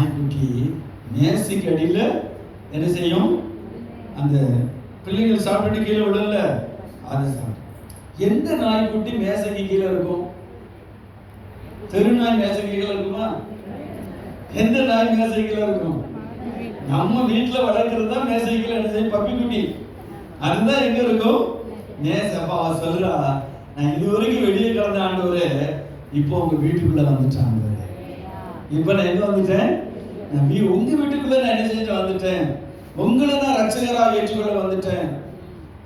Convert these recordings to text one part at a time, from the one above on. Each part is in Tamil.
நாய்க்குட்டி மேசைக்கு அடியில் என்ன செய்யும்? அந்த பிள்ளைகள் சாப்பிட்டு கீழே விடல, அதை சாப்பிட்டு. எந்த நாய்க்குட்டி மேசைக்கு கீழே இருக்கும்? தெருநாய் மேசைக்கு கீழே இருக்குமா? எந்த நாய் மேசைக்கு கீழே இருக்கும்? நம்ம வீட்டில் வளர்க்கறது தான் மேசைக்கு கீழே என்ன செய்யும்? பப்பி குட்டி. அதுதான் எங்க இருக்கும்? மேசப்பா சொல்றா, நான் இதுவரைக்கும் வெளியே கிடந்த ஆண்டவரே, இப்போ உங்க வீட்டுக்குள்ள வந்துட்டேன் ஆண்டவரே. இப்ப நான் எங்க வந்துட்டேன்? நான் உங்க வீட்டுக்குள்ள நான் என்ன செஞ்சுட்டு வந்துட்டேன்? உங்களை நான் ரட்சகராக ஏற்றுக்கொள்ள வந்துட்டேன்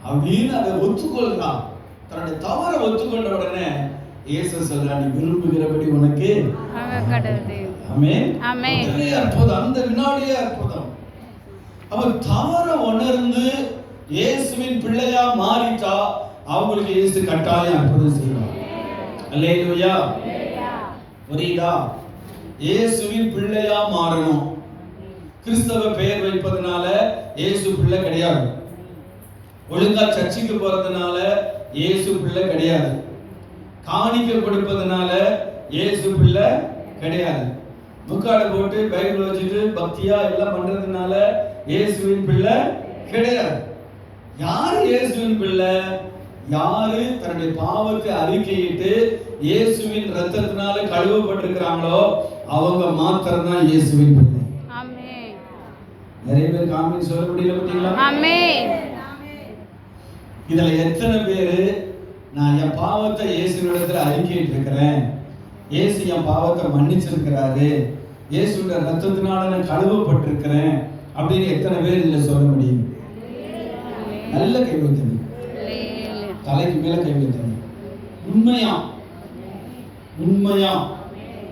அப்படின்னு அதை ஒத்துக்கொள்றான். தன்னுடைய தவறை ஒத்துக்கொண்ட உடனே இயேசு சொல்றார், நீ விரும்புகிறபடி உனக்கு அற்புதம். அந்த வினாடியே அற்புதம். அவன் தவற உணர்ந்து இயேசுவின் பிள்ளையா மாறிட்டா அவங்களுக்கு இயேசு கட்டாயம் அற்புதம் செய்வார். அல்லேலூயா. புரியுதா? இயேசுவின் பிள்ளையா மாறணும். கிறிஸ்தவ பெயர் வைப்பதனால இயேசு பிள்ளை கிடையாது. ஒழுங்கா சர்ச்சுக்கு போறதுனால இயேசு பிள்ளை கிடையாது. காணிக்கை கொடுப்பதனால இயேசு பிள்ளை கிடையாது. முக்காடை போட்டு பைபிள் வச்சுட்டு பக்தியா எல்லாம் பண்றதுனால இயேசுவின் பிள்ளை கிடையாது. யாரு இயேசுவின் பிள்ளை? யாரு தன்னுடைய பாவத்தை அறிக்கையிட்டு இயேசுவின் ரத்தத்தினால கழுவப்பட்டிருக்கிறாங்களோ அவங்க மாத்திரம் தான் இயேசுவின் பிள்ளை. ஆமென். நிறைய பேர் ஆமென் சொல்ல முடியல பாத்தீங்களா? ஆமென். இதுல எத்தனை பேரு நான் என் பாவத்தை இயேசுவிடத்துல அறிக்கையிட்டு இருக்கிறேன், இயேசு என் பாவத்தை மன்னிச்சிருக்கிறாரு, இயேசுவோட ரத்தத்தினால நான் கழுவப்பட்டிருக்கிறேன் அப்படின்னு எத்தனை பேர் இதுல சொல்ல முடியும்? நல்ல கை வைத்தது, தலைக்கு மேல கை வைத்தது. உண்மையா உண்மையா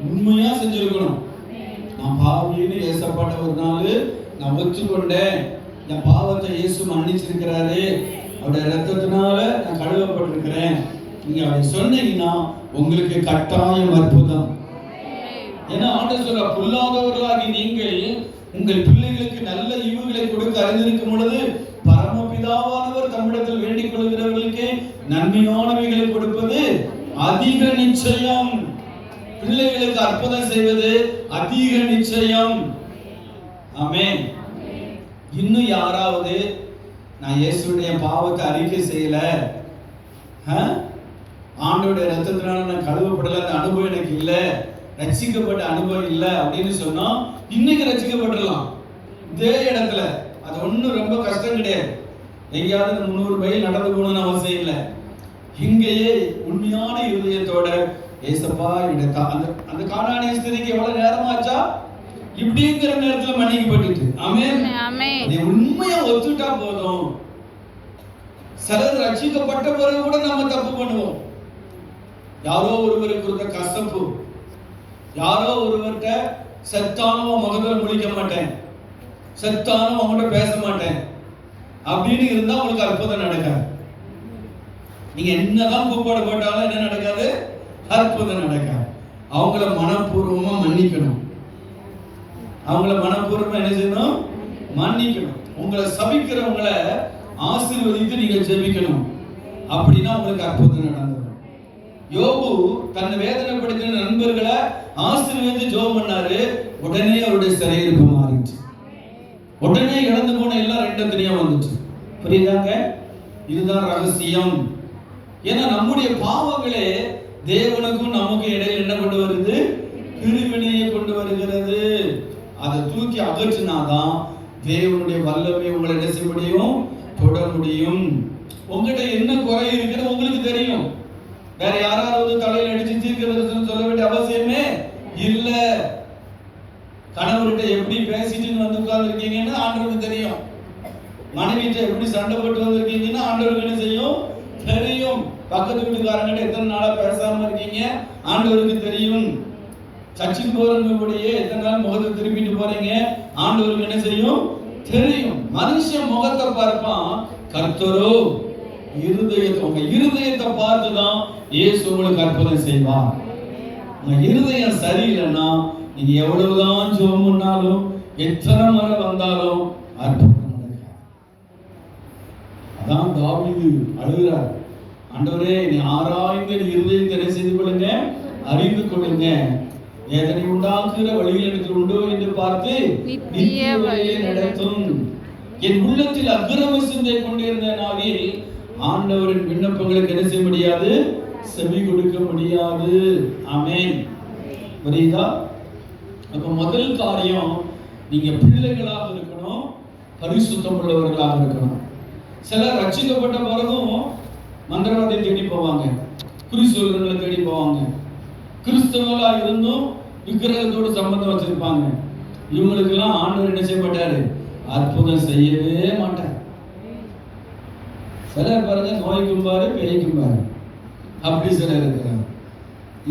உண்மையா செஞ்சிருக்கணும். நான் பாவின்னு ஏசப்பட்ட ஒரு நாள் நான் ஒத்துக்கொண்டேன், என் பாவத்தை இயேசு மன்னிச்சிருக்கிறாரு, அவருடைய ரத்தத்தினால நான் கழுவப்பட்டிருக்கிறேன், நீங்க அப்படி சொன்னீங்கன்னா உங்களுக்கு கட்டாயம் அற்புதம். ஏன்னா ஆண்டவர் சொல்ற, பொல்லாதவர்களாகி நீங்கள் உங்கள் பிள்ளைகளுக்கு நல்ல ஈவுகளை கொடுக்க அறிந்திருக்கும் பொழுது பரமபிதாவானவர் தம்மிடத்தில் வேண்டிக் கொள்கிறவர்களுக்கு நன்மையானவைகளை கொடுப்பது அதிக நிச்சயம். பிள்ளைகளுக்கு அற்புதம் செய்வது அதிக நிச்சயம். ஆமென். இன்னும் யாராவது நான் இயேசுடைய பாவத்தை அறிக்கை செய்யல, ஆண்டவருடைய ரத்தத்தினால நான் கழுவப்படல, அந்த அனுபவம் எனக்கு இல்லை, ரட்சிக்கப்பட்ட அனுபவம் இல்லை அப்படின்னு சொன்னா இன்னைக்கு ரட்சிக்கப்படலாம் இதே இடத்துல. அது ஒன்றும் ரொம்ப கஷ்டம் கிடையாது. எங்கேயாவது 300 மைல் நடந்து போகணும்னு அவசியம் இல்லை. இங்கேயே உண்மையான இருதயத்தோட ஏசப்பா அந்த கானானிய ஸ்திரீக்கு எவ்வளவு நேரமாச்சா? இப்படிங்கிற நேரத்துல மன்னிக்கப்பட்டுட்டு. ஆமென். நீ உண்மையா ஒத்துட்டா போதும். சிலர் ரட்சிக்கப்பட்ட பிறகு கூட நம்ம தப்பு பண்ணுவோம். யாரோ ஒருவருக்கு கொடுத்த கசப்பு, யாரோ ஒருவர்கிட்ட செத்தானவன் முகத்துல முழிக்க மாட்டேன், செத்தானவன் அவங்கள்ட்ட பேச மாட்டேன் அப்படின்னு இருந்தா உங்களுக்கு அற்புதம் நடக்காது. நீங்க என்னதான் கூப்பாடு போட்டாலும் என்ன நடக்காது? அற்புதம் நடக்காது. அவங்கள மனப்பூர்வமா மன்னிக்கணும். அவங்கள மனப்பூர்வமா என்ன செய்யணும்? மன்னிக்கணும். உங்களை சபிக்கிறவங்களை ஆசீர்வதித்து நீங்க ஜெபிக்கணும். அப்படின்னா உங்களுக்கு அற்புதம் நடந்துடும். யோபு தன்னை வேதனைப்படுத்தின நண்பர்களை ஆசீர்வதித்து ஜெபம் பண்ணாரு. உடனே அவருடைய சிறையிருப்பு மாறிடுச்சு. உடனே இழந்து போன எல்லாம் ரெண்டு தனியா வந்துச்சு. புரியுதாங்க? இதுதான் ரகசியம். ஏன்னா நம்முடைய பாவங்களே தேவனுக்கும் நமக்கு இடையில என்ன கொண்டு வருது? பிரிவினையை கொண்டு வருகிறது. அதை தூக்கி அகற்றினாதான் தேவனுடைய வல்லமை உங்களை என்ன செய்ய முடியும்? தொட முடியும். உங்ககிட்ட என்ன குறை இருக்குன்னு உங்களுக்கு தெரியும். வேற யாராவது தலையில அடிச்சு தீர்க்கதரிசனம் சொல்ல வேண்டிய அவசியமே இல்ல. கணவர்கிட்ட எப்படி பேசிட்டு வந்து உட்கார்ந்து இருக்கீங்கன்னு ஆண்டவருக்கு தெரியும். மனைவிட்ட எப்படி சண்டை போட்டு வந்திருக்கீங்கன்னா ஆண்டவருக்கு என்ன செய்யும்? தெரியும். பக்கத்து வீட்டுக்காரங்கிட்ட எத்தனை நாளா பேசாம இருக்கீங்க ஆண்டவருக்கு தெரியும். சர்ச்சுக்கு போறவங்களுடைய எத்தனை நாள் முகத்தை திருப்பிட்டு போறீங்க ஆண்டவருக்கு என்ன செய்யும்? தெரியும். மனுஷன் முகத்தை பார்ப்பான், கர்த்தரோ இருதயத்தை, உங்க இருதயத்தை பார்த்துதான் இயேசு உங்களுக்கு அற்புதம் செய்வார். உங்க இருதயம் சரியில்லைன்னா நீங்க எவ்வளவுதான் ஜெபம் பண்ணாலும் எத்தனை முறை வந்தாலும் அற்புதம் நடக்காது. அதான் தாவீது அழுகிறார், ஆண்டவரே நீ ஆராய்ந்து இருதயத்தை செய்து கொள்ளுங்க, அறிந்து கொள்ளுங்க, வேதனை உண்டாக்குகிற வழியில் எனக்கு உண்டோ என்று பார்த்து நித்திய வழியை நடத்தும். என் உள்ளத்தில் அக்கிரம சிந்தை கொண்டிருந்த நாளில் ஆண்டவரின் விண்ணப்பங்களுக்கு என்ன செய்ய முடியாது? செவி கொடுக்க முடியாது. ஆமென். புரியுதா? அப்ப முதல் காரியம், நீங்க பிள்ளைகளாக இருக்கணும், பரிசுத்தம் உள்ளவர்களாக இருக்கணும். சிலர் ரட்சிக்கப்பட்ட பிறகும் மந்திரவாதியை தேடி போவாங்க, குறி சொல்றவங்களை தேடி போவாங்க, கிறிஸ்தவர்களா இருந்தும் விக்கிரகத்தோடு சம்பந்தம் வச்சிருப்பாங்க. இவங்களுக்கெல்லாம் ஆண்டவர் என்ன செய்ய மாட்டாரு? அற்புதம் செய்யவே மாட்டார். சிலர் பாருங்க, நோய்க்கும் பாரு பேய்க்கும் பாரு, அப்படி சிலர் இருக்கிறாங்க.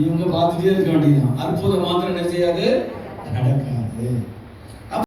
இவங்க பார்த்துட்டே இருக்க வேண்டியதுதான், அற்புதம் மாத்திரம் என்ன செய்யாது? நடக்காது.